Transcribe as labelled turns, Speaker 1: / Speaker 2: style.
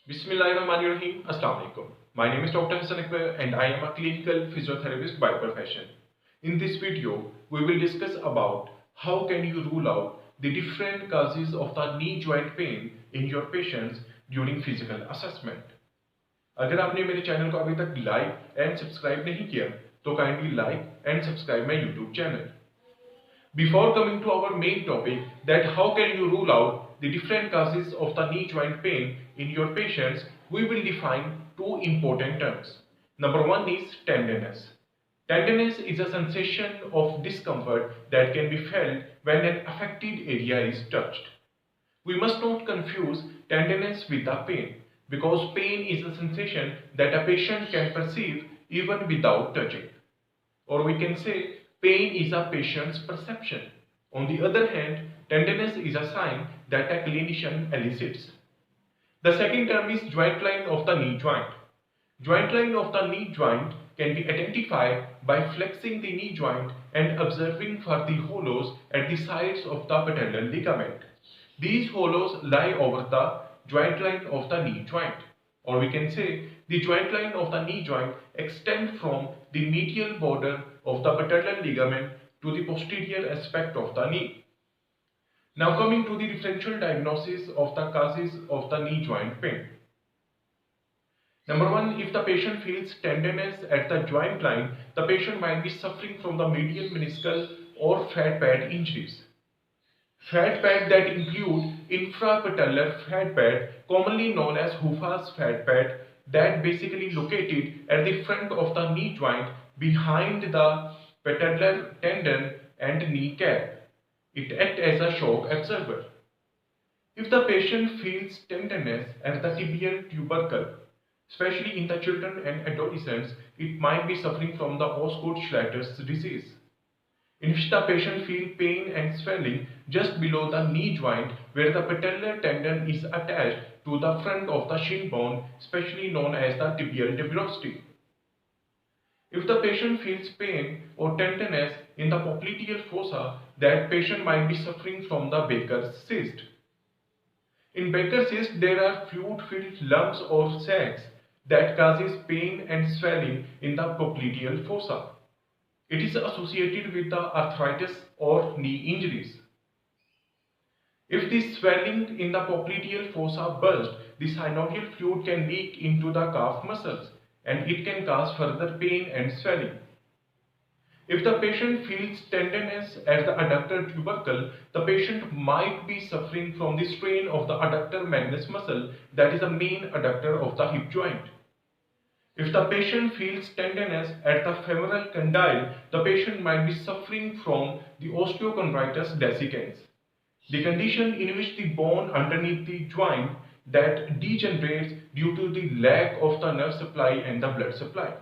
Speaker 1: Bismillahirrahmanirrahim. Assalamu alaikum. My name is Dr. Hassan Akbar and I am a clinical physiotherapist by profession. In this video, we will discuss about how can you rule out the different causes of the knee joint pain in your patients during physical assessment. अगर आपने मेरे channel को अभी तक like and subscribe नहीं किया तो kindly like and subscribe my YouTube channel. Before coming to our main topic, that how can you rule out the different causes of the knee joint pain in your patients, we will define two important terms. Number one is tenderness. Tenderness is a sensation of discomfort that can be felt when an affected area is touched. We must not confuse tenderness with the pain, because pain is a sensation that a patient can perceive even without touching. Or we can say pain is a patient's perception. On the other hand, tenderness is a sign that a clinician elicits. The second term is joint line of the knee joint. Joint line of the knee joint can be identified by flexing the knee joint and observing for the hollows at the sides of the patellar ligament. These hollows lie over the joint line of the knee joint. Or we can say the joint line of the knee joint extends from the medial border of the patellar ligament to the posterior aspect of the knee. Now coming to the differential diagnosis of the causes of the knee joint pain. Number one, if the patient feels tenderness at the joint line, the patient might be suffering from the medial meniscal or fat pad injuries. Fat pad that include infrapatellar fat pad, commonly known as Hoofa's fat pad, that basically located at the front of the knee joint behind the patellar tendon and kneecap. It acts as a shock absorber. If the patient feels tenderness at the tibial tubercle, especially in the children and adolescents, it might be suffering from the Osgood-Schlatter's disease, in which the patient feels pain and swelling just below the knee joint where the patellar tendon is attached to the front of the shin bone, especially known as the tibial tuberosity. If the patient feels pain or tenderness in the popliteal fossa, that patient might be suffering from the Baker's cyst. In Baker's cyst, there are fluid-filled lumps or sacs that causes pain and swelling in the popliteal fossa. It is associated with the arthritis or knee injuries. If the swelling in the popliteal fossa bursts, the synovial fluid can leak into the calf muscles and it can cause further pain and swelling. If the patient feels tenderness at the adductor tubercle, the patient might be suffering from the strain of the adductor magnus muscle, that is the main adductor of the hip joint. If the patient feels tenderness at the femoral condyle, the patient might be suffering from the osteochondritis dissecans, the condition in which the bone underneath the joint that degenerates due to the lack of the nerve supply and the blood supply.